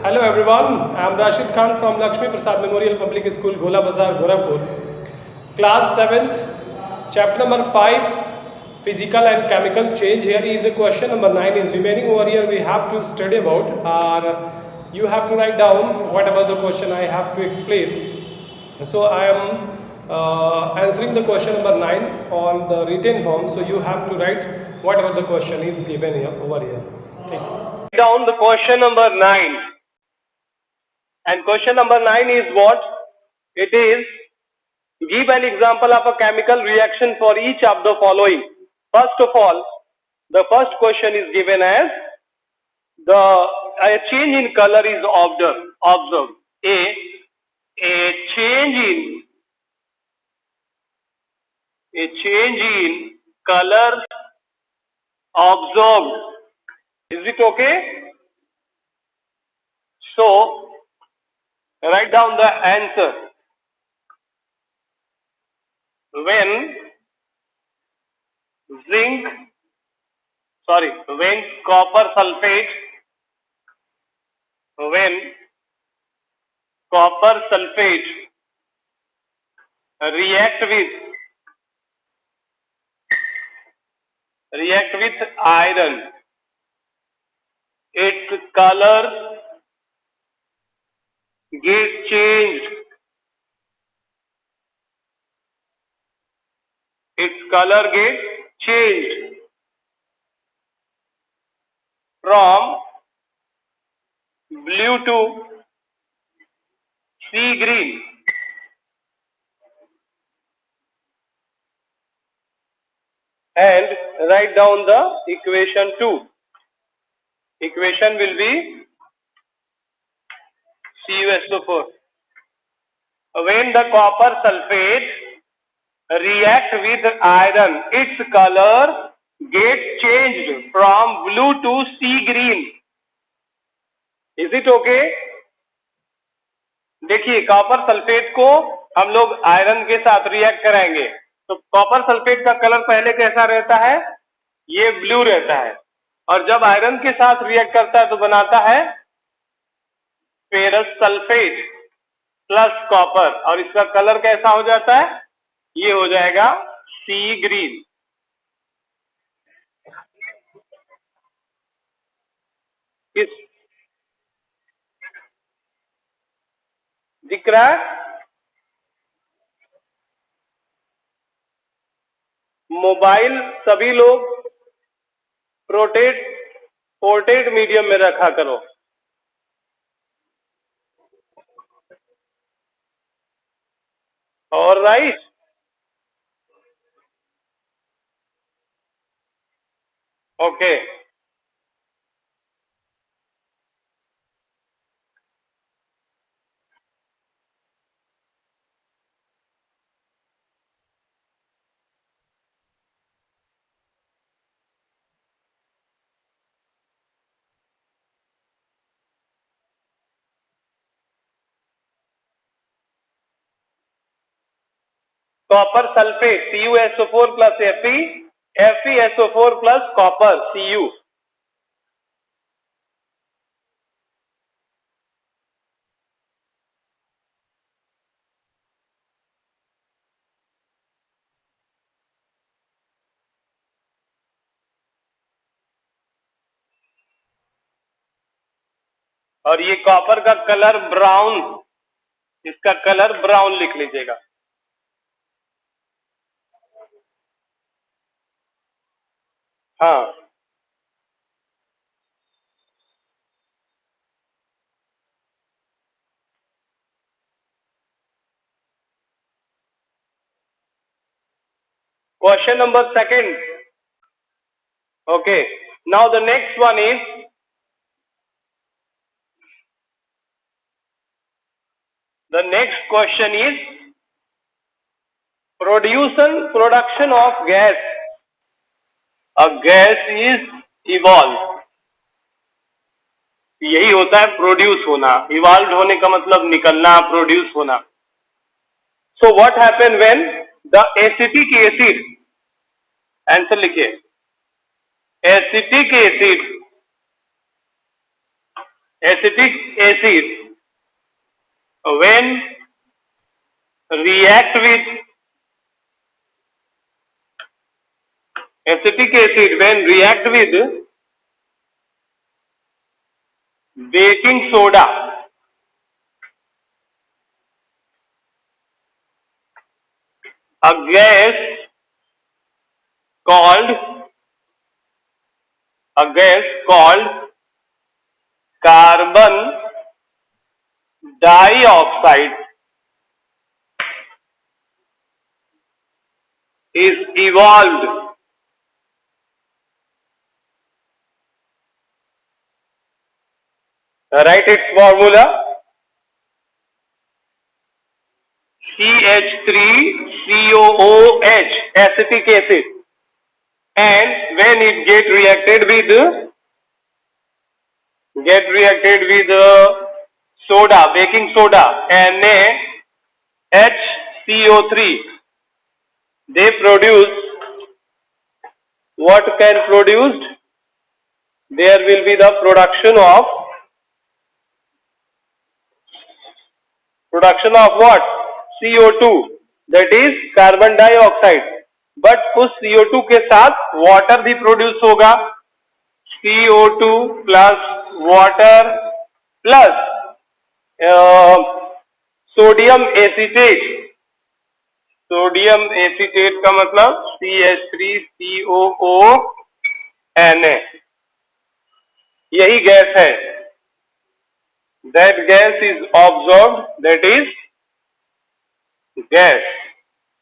Hello everyone, I am Rashid Khan from Lakshmi Prasad Memorial Public School, Gola Bazar, Gorakhpur. Class 7th, chapter number 5, Physical and Chemical Change. Here is a question number 9 is remaining over here we have to study about, or you have to write down whatever the question I have to explain. So I am answering the question number 9 on the written form, so you have to write whatever the question is given here over here. Okay. Write down the question number 9. And question number 9 is what? It is, give an example of a chemical reaction for each of the following. First of all, the first question is given as a change in color is observed. A change in color observed. Is it okay? So write down the answer. When copper sulfate react with iron, its color gets changed. From blue to sea green. And write down the equation 2. Equation will be CuSO4. When the copper sulfate react with iron, its color gets changed from blue to sea green. Is it okay? देखिए, copper sulphate को हम लोग iron के साथ react कराएंगे, तो copper sulphate का colour पहले कैसा रहता है? ये ब्लू रहता है, और जब आयरन के साथ रिएक्ट करता है तो बनाता है फेरस सल्फेट प्लस कॉपर, और इसका कलर कैसा हो जाता है? ये हो जाएगा सी ग्रीन. इस दिख रहा है? मोबाइल सभी लोग पोर्ट्रेट मीडियम में रखा करो. और right, okay. Copper sulphate CuSO4 plus FeSO4 plus copper Cu. और ये कॉपर का कलर ब्राउन, इसका कलर ब्राउन लिख लीजिएगा. हाँ, question number 2. Okay, now the next one is production of gas. A gas is evolved. यही होता है प्रोड्यूस होना. इवॉल्व होने का मतलब निकलना, प्रोड्यूस होना. So what happen when the acetic acid, answer लिखिए, acetic acid acetic acid when react with baking soda, a gas called carbon dioxide is evolved. Write its formula: CH3COOH, acetic acid, and when it get reacted with soda, baking soda, NaHCO3, they produce what can produced? There will be the production of what? CO2, that is carbon dioxide. But उस CO2 के साथ water भी produce होगा. CO2 plus water plus sodium acetate. Sodium acetate का मतलब CH3COONA. यही gas है. That gas is absorbed, that is gas,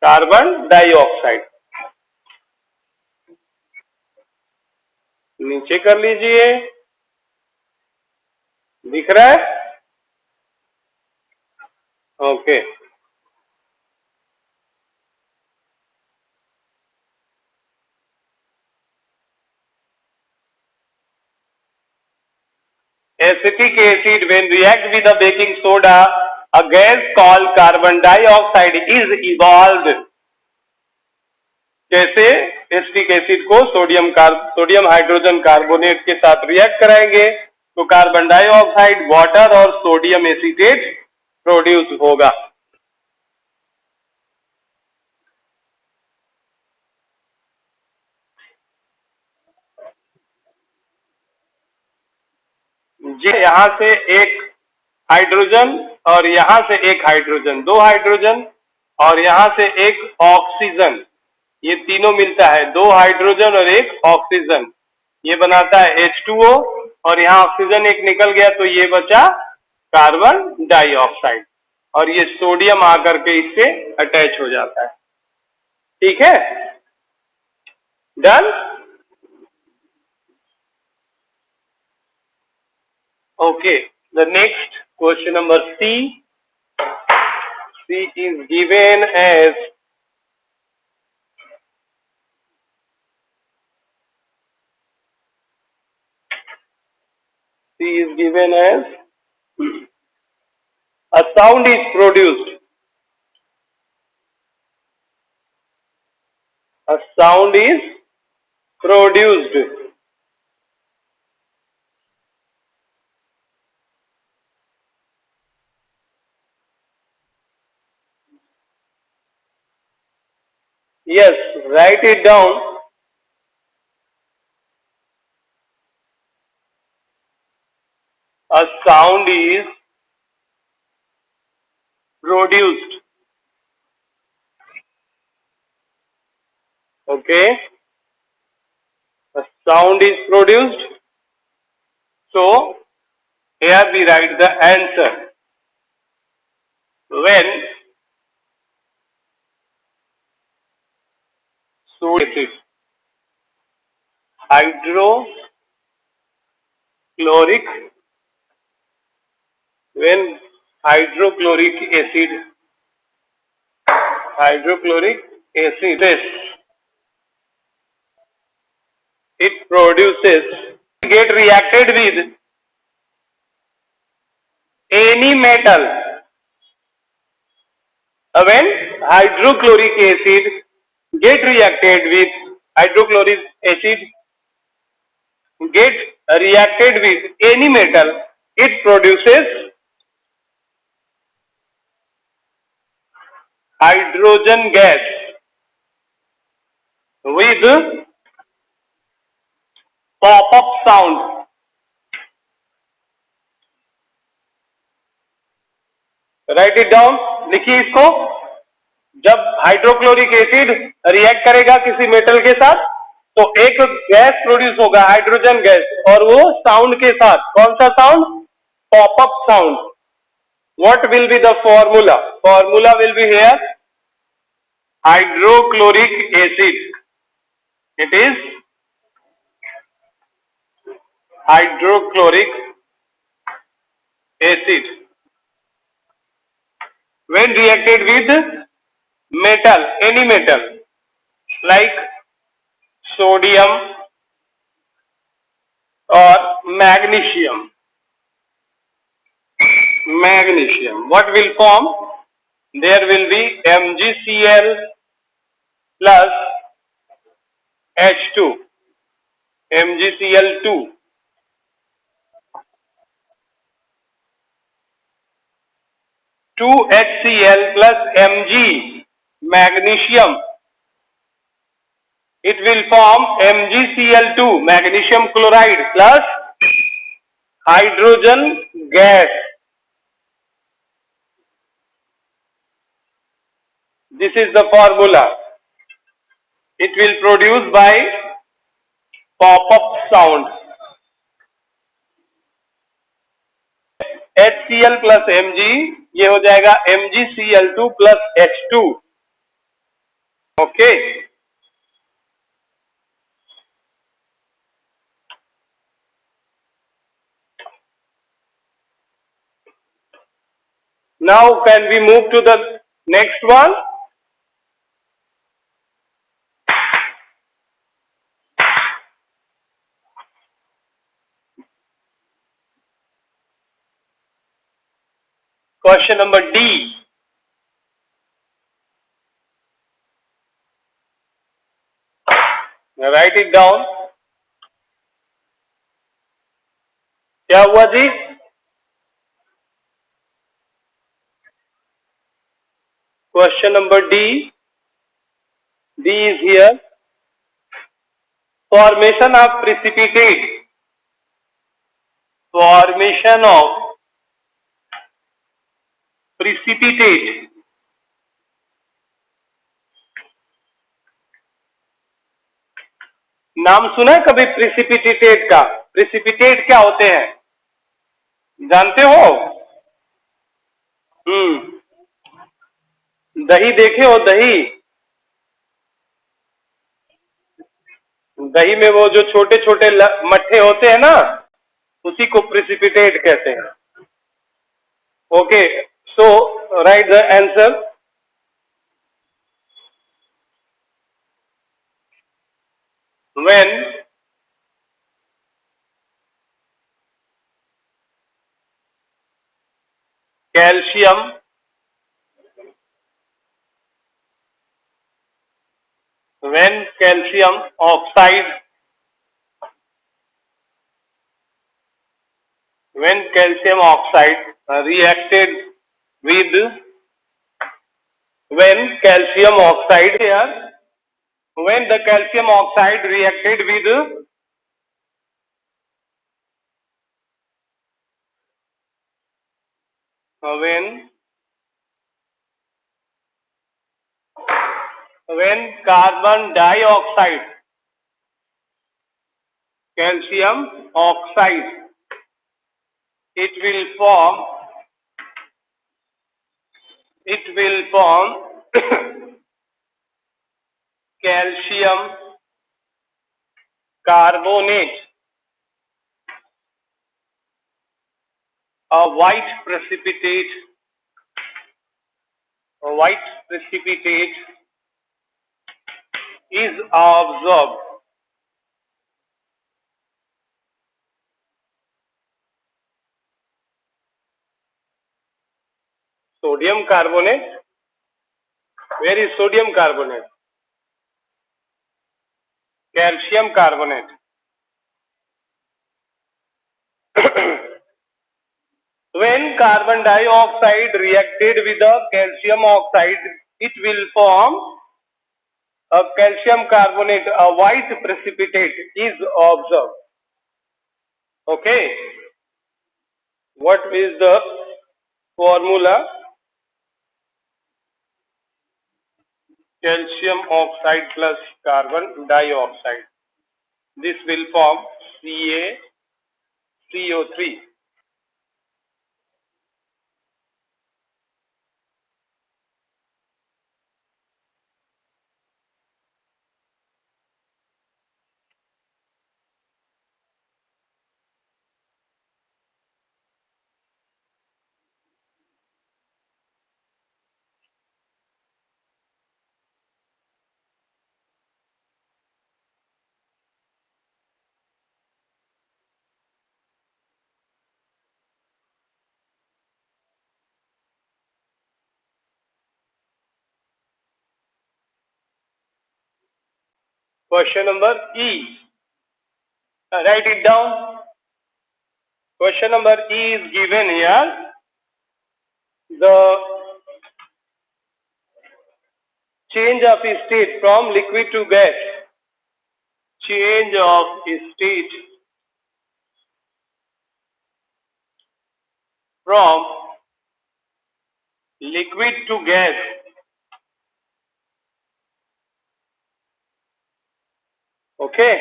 carbon dioxide. नीचे कर लीजिए, दिख रहा है? Okay. Acetic acid when react with a baking soda, a gas called carbon dioxide is evolved. कैसे? एसिटिक एसिड को सोडियम हाइड्रोजन कार्बोनेट के साथ रिएक्ट कराएंगे तो कार्बन डाइऑक्साइड, वाटर और सोडियम एसीटेट प्रोड्यूस होगा. जी, यहां से एक हाइड्रोजन और यहां से एक हाइड्रोजन, दो हाइड्रोजन और यहां से एक ऑक्सीजन, ये तीनों मिलता है. दो हाइड्रोजन और एक ऑक्सीजन, ये बनाता है H2O, और यहाँ ऑक्सीजन एक निकल गया तो ये बचा कार्बन डाइऑक्साइड, और ये सोडियम आकर के इससे अटैच हो जाता है. ठीक है, done. Okay, the next question number C. C is given as a sound is produced. A sound is produced. Yes, write it down. A sound is produced. Okay, a sound is produced. So here we write the answer. When sodium hydrochloric, when hydrochloric acid it produces, get reacted with any metal. When hydrochloric acid get reacted with any metal, it produces hydrogen gas with pop-up sound. Right it down, लिखिए इसको। जब hydrochloric acid react करेगा किसी metal के साथ तो एक gas produce होगा, हाइड्रोजन गैस, और वो साउंड के साथ। कौन सा sound? Popup sound. What will be the formula? Formula will be here hydrochloric acid. It is hydrochloric acid when reacted with metal, any metal like sodium or magnesium. What will form? There will be MgCl plus H2, MgCl2. 2HCl plus Mg, magnesium. It will form MgCl2, magnesium chloride plus hydrogen gas. This is the formula. It will produce by pop-up sound. HCl plus Mg, ये हो जाएगा MgCl2 plus H2. Okay. Now can we move to the next one? Question number D. Now write it down. क्या हुआ जी? Question number D. D is here. Formation of precipitate. Formation of precipitate. नाम सुना है कभी precipitate का? Precipitate क्या होते हैं जानते हो? दही देखे हो? दही, दही में वो जो छोटे छोटे मट्ठे होते हैं ना, उसी को प्रिसिपिटेट कहते हैं। Okay, so right the answer. When calcium oxide reacted with when the calcium oxide reacted with when carbon dioxide, calcium oxide, it will form calcium carbonate, a white precipitate is absorbed. Sodium carbonate. Where is sodium carbonate? Calcium carbonate. When carbon dioxide reacted with the calcium oxide, it will form a calcium carbonate, a white precipitate is observed. Okay. What is the formula? Calcium oxide plus carbon dioxide. This will form CaCO3. Question number E. Write it down. Question number E is given here. The change of state from liquid to gas. Change of state from liquid to gas. Okay.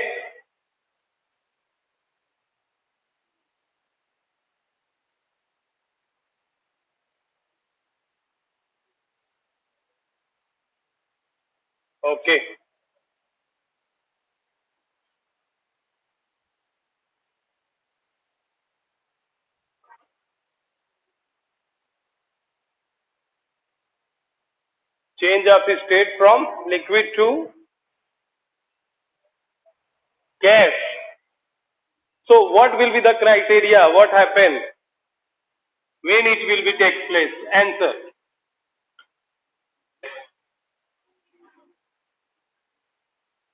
Okay. Change of state from liquid to gas. So what will be the criteria? What happen? When it will be take place? Answer.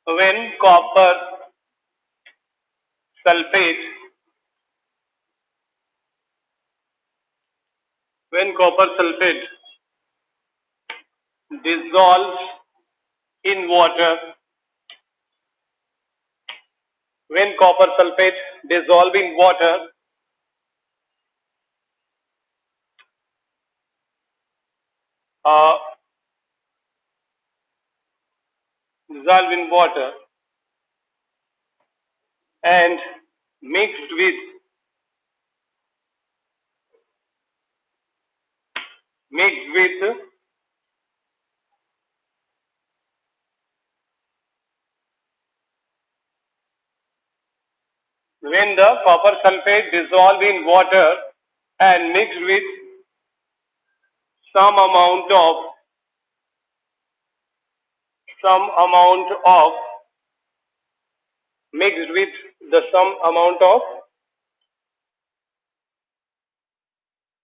When copper sulfate, when copper sulfate dissolves in water, when copper sulfate dissolve in water, uh, dissolve in water and mixed with mixed with when the copper sulfate dissolve in water and mixed with some amount of mixed with the some amount of